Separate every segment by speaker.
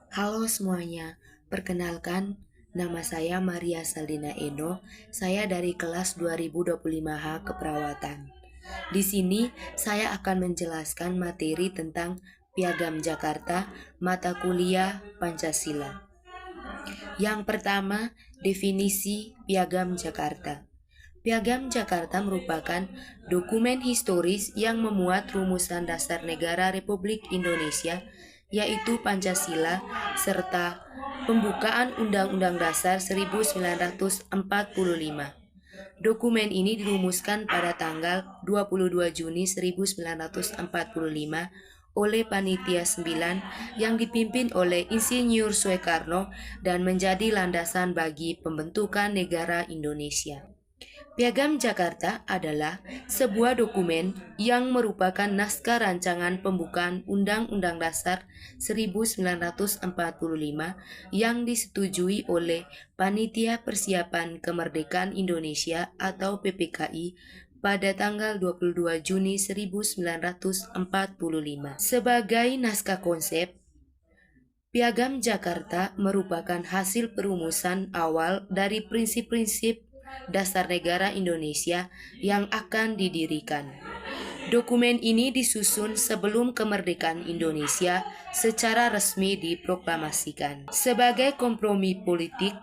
Speaker 1: Halo semuanya, perkenalkan nama saya Maria Saldina Eno. Saya dari kelas 2025H Keperawatan. Di sini saya akan menjelaskan materi tentang Piagam Jakarta, mata kuliah Pancasila. Yang pertama, definisi Piagam Jakarta. Piagam Jakarta merupakan dokumen historis yang memuat rumusan dasar negara Republik Indonesia, yaitu Pancasila, serta pembukaan Undang-Undang Dasar 1945. Dokumen ini dirumuskan pada tanggal 22 Juni 1945 oleh Panitia 9 yang dipimpin oleh Insinyur Soekarno dan menjadi landasan bagi pembentukan negara Indonesia. Piagam Jakarta adalah sebuah dokumen yang merupakan naskah rancangan pembukaan Undang-Undang Dasar 1945 yang disetujui oleh Panitia Persiapan Kemerdekaan Indonesia atau PPKI pada tanggal 22 Juni 1945. Sebagai naskah konsep, Piagam Jakarta merupakan hasil perumusan awal dari prinsip-prinsip dasar negara Indonesia yang akan didirikan. Dokumen ini disusun sebelum kemerdekaan Indonesia secara resmi diproklamasikan. Sebagai kompromi politik,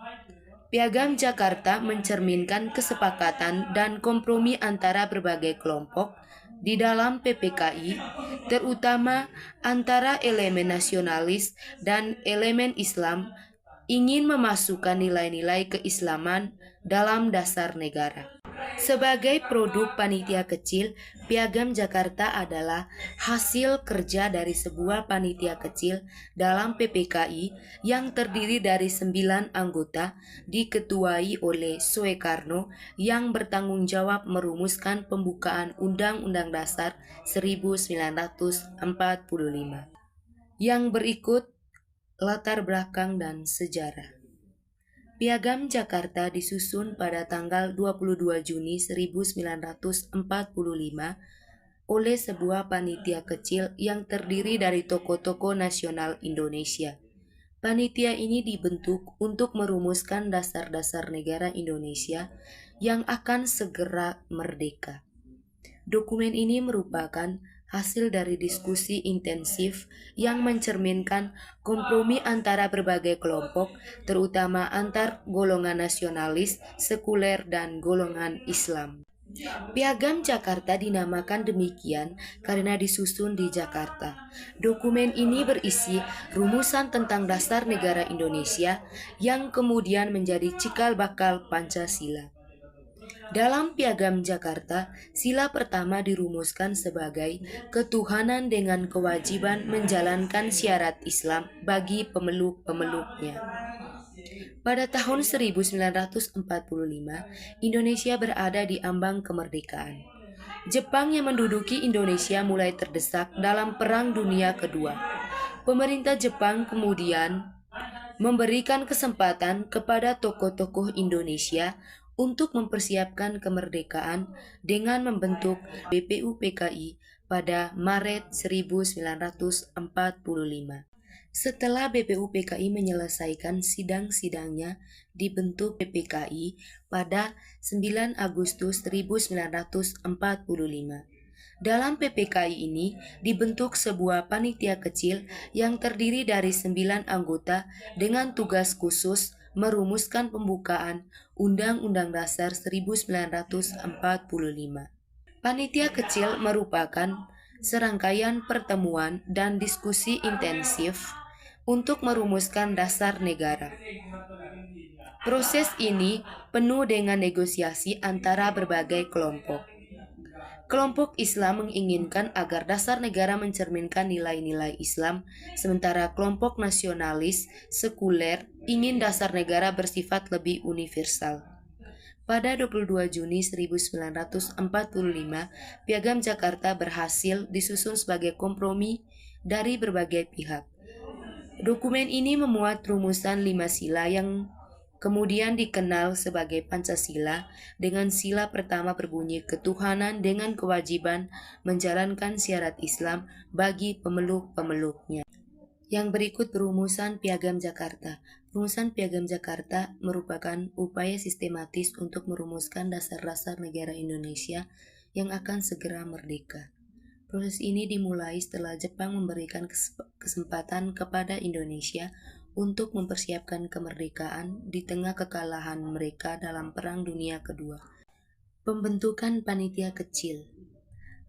Speaker 1: Piagam Jakarta mencerminkan kesepakatan dan kompromi antara berbagai kelompok di dalam PPKI, terutama antara elemen nasionalis dan elemen Islam, ingin memasukkan nilai-nilai keislaman dalam dasar negara. Sebagai produk panitia kecil, Piagam Jakarta adalah hasil kerja dari sebuah panitia kecil dalam PPKI yang terdiri dari 9 anggota diketuai oleh Soekarno yang bertanggung jawab merumuskan pembukaan Undang-Undang Dasar 1945. Yang berikut latar belakang dan sejarah. Piagam Jakarta disusun pada tanggal 22 Juni 1945 oleh sebuah panitia kecil yang terdiri dari tokoh-tokoh nasional Indonesia. Panitia ini dibentuk untuk merumuskan dasar-dasar negara Indonesia yang akan segera merdeka. Dokumen ini merupakan hasil dari diskusi intensif yang mencerminkan kompromi antara berbagai kelompok, terutama antar golongan nasionalis, sekuler, dan golongan Islam. Piagam Jakarta dinamakan demikian karena disusun di Jakarta. Dokumen ini berisi rumusan tentang dasar negara Indonesia yang kemudian menjadi cikal bakal Pancasila. Dalam Piagam Jakarta, sila pertama dirumuskan sebagai ketuhanan dengan kewajiban menjalankan syarat Islam bagi pemeluk-pemeluknya. Pada tahun 1945, Indonesia berada di ambang kemerdekaan. Jepang yang menduduki Indonesia mulai terdesak dalam Perang Dunia Kedua. Pemerintah Jepang kemudian memberikan kesempatan kepada tokoh-tokoh Indonesia untuk mempersiapkan kemerdekaan dengan membentuk BPUPKI pada Maret 1945. Setelah BPUPKI menyelesaikan sidang-sidangnya, dibentuk PPKI pada 9 Agustus 1945. Dalam PPKI ini dibentuk sebuah panitia kecil yang terdiri dari 9 anggota dengan tugas khusus merumuskan pembukaan Undang-Undang Dasar 1945. Panitia kecil merupakan serangkaian pertemuan dan diskusi intensif untuk merumuskan dasar negara. Proses ini penuh dengan negosiasi antara berbagai kelompok. Kelompok Islam menginginkan agar dasar negara mencerminkan nilai-nilai Islam, sementara kelompok nasionalis sekuler ingin dasar negara bersifat lebih universal. Pada 22 Juni 1945, Piagam Jakarta berhasil disusun sebagai kompromi dari berbagai pihak. Dokumen ini memuat rumusan 5 sila yang kemudian dikenal sebagai Pancasila, dengan sila pertama berbunyi ketuhanan dengan kewajiban menjalankan syarat Islam bagi pemeluk-pemeluknya. Yang berikut perumusan Piagam Jakarta. Perumusan Piagam Jakarta merupakan upaya sistematis untuk merumuskan dasar-dasar negara Indonesia yang akan segera merdeka. Proses ini dimulai setelah Jepang memberikan kesempatan kepada Indonesia untuk mempersiapkan kemerdekaan di tengah kekalahan mereka dalam Perang Dunia Kedua. Pembentukan panitia kecil.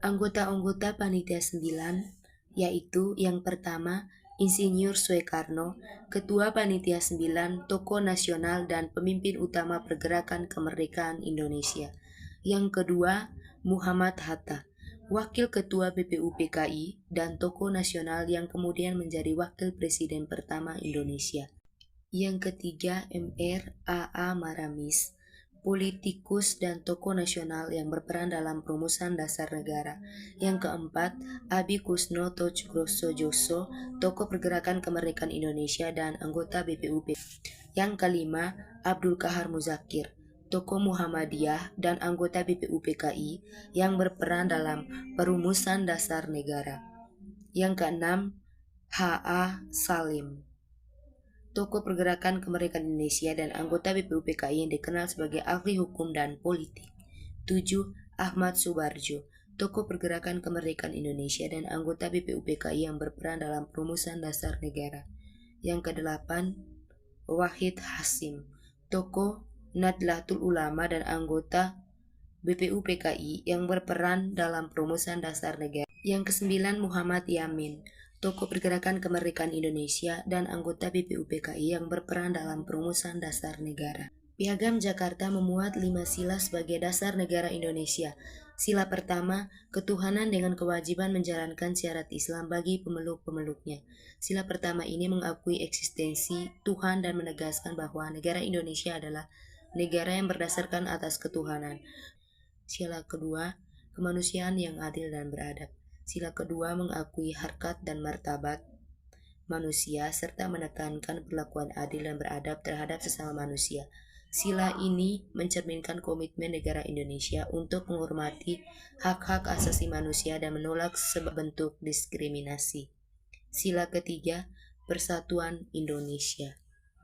Speaker 1: Anggota-anggota panitia 9, yaitu yang pertama, Insinyur Soekarno, Ketua Panitia 9, tokoh nasional dan pemimpin utama pergerakan kemerdekaan Indonesia. Yang kedua, Muhammad Hatta, Wakil Ketua BPUPKI dan tokoh nasional yang kemudian menjadi Wakil Presiden pertama Indonesia. Yang ketiga, Mr. A.A. Maramis, politikus dan tokoh nasional yang berperan dalam perumusan dasar negara. Yang keempat, Abi Kusno Tjogroso, tokoh pergerakan kemerdekaan Indonesia dan anggota BPUP. Yang kelima, Abdul Kahar Muzakir, tokoh Muhammadiyah dan anggota BPUPKI yang berperan dalam perumusan dasar negara. Yang keenam, H.A. Salim, tokoh pergerakan kemerdekaan Indonesia dan anggota BPUPKI yang dikenal sebagai ahli hukum dan politik. 7. Ahmad Subarjo, tokoh pergerakan kemerdekaan Indonesia dan anggota BPUPKI yang berperan dalam perumusan dasar negara. Yang kedelapan, Wahid Hasim, tokoh Nahdlatul Ulama dan anggota BPUPKI yang berperan dalam perumusan dasar negara. Yang kesembilan, Muhammad Yamin, tokoh pergerakan kemerdekaan Indonesia dan anggota BPUPKI yang berperan dalam perumusan dasar negara. Piagam Jakarta memuat 5 sila sebagai dasar negara Indonesia. Sila pertama, ketuhanan dengan kewajiban menjalankan syariat Islam bagi pemeluk-pemeluknya. Sila pertama ini mengakui eksistensi Tuhan dan menegaskan bahwa negara Indonesia adalah negara yang berdasarkan atas ketuhanan. Sila kedua, kemanusiaan yang adil dan beradab. Sila kedua mengakui harkat dan martabat manusia serta menekankan perlakuan adil dan beradab terhadap sesama manusia. Sila ini mencerminkan komitmen negara Indonesia untuk menghormati hak-hak asasi manusia dan menolak segala bentuk diskriminasi. Sila ketiga, Persatuan Indonesia.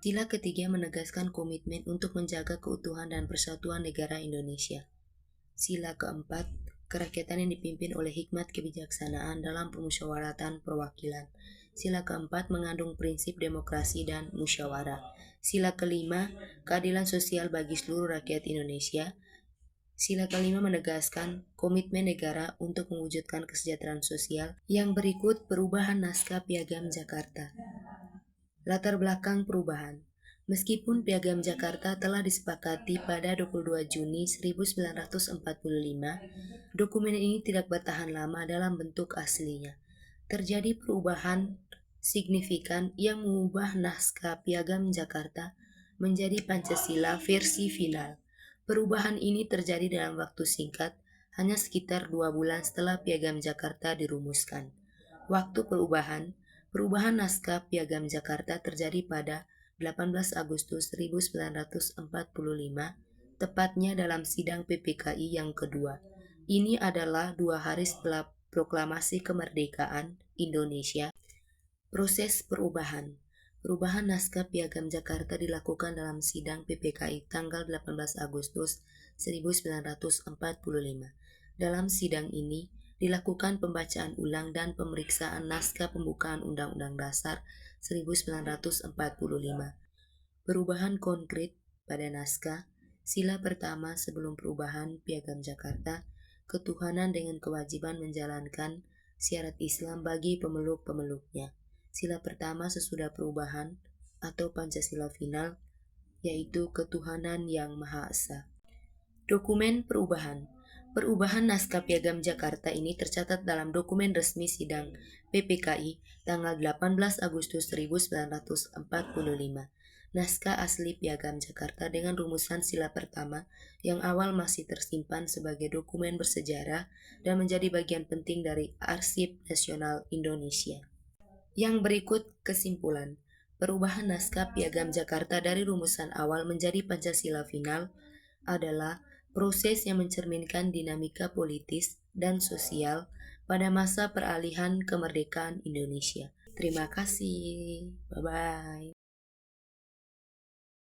Speaker 1: Sila ketiga menegaskan komitmen untuk menjaga keutuhan dan persatuan negara Indonesia. Sila keempat, kerakyatan yang dipimpin oleh hikmat kebijaksanaan dalam permusyawaratan perwakilan. Sila keempat mengandung prinsip demokrasi dan musyawarah. Sila kelima, keadilan sosial bagi seluruh rakyat Indonesia. Sila kelima menegaskan komitmen negara untuk mewujudkan kesejahteraan sosial. Yang berikut perubahan naskah Piagam Jakarta. Latar belakang perubahan. Meskipun Piagam Jakarta telah disepakati pada 22 Juni 1945, dokumen ini tidak bertahan lama dalam bentuk aslinya. Terjadi perubahan signifikan yang mengubah naskah Piagam Jakarta menjadi Pancasila versi final. Perubahan ini terjadi dalam waktu singkat, hanya sekitar 2 bulan setelah Piagam Jakarta dirumuskan. Waktu perubahan naskah Piagam Jakarta terjadi pada 18 Agustus 1945, tepatnya dalam sidang PPKI yang kedua. Ini adalah 2 hari setelah proklamasi kemerdekaan Indonesia. Proses perubahan naskah Piagam Jakarta dilakukan dalam sidang PPKI tanggal 18 Agustus 1945. Dalam sidang ini dilakukan pembacaan ulang dan pemeriksaan naskah pembukaan Undang-Undang Dasar 1945. Perubahan konkret pada naskah. Sila pertama sebelum perubahan Piagam Jakarta, ketuhanan dengan kewajiban menjalankan syariat Islam bagi pemeluk-pemeluknya. Sila pertama sesudah perubahan atau Pancasila final, yaitu ketuhanan yang Maha Esa. Dokumen perubahan naskah Piagam Jakarta ini tercatat dalam dokumen resmi sidang PPKI tanggal 18 Agustus 1945. Naskah asli Piagam Jakarta dengan rumusan sila pertama yang awal masih tersimpan sebagai dokumen bersejarah dan menjadi bagian penting dari Arsip Nasional Indonesia. Yang berikut kesimpulan. Perubahan naskah Piagam Jakarta dari rumusan awal menjadi Pancasila final adalah proses yang mencerminkan dinamika politis dan sosial pada masa peralihan kemerdekaan Indonesia. Terima kasih. Bye-bye.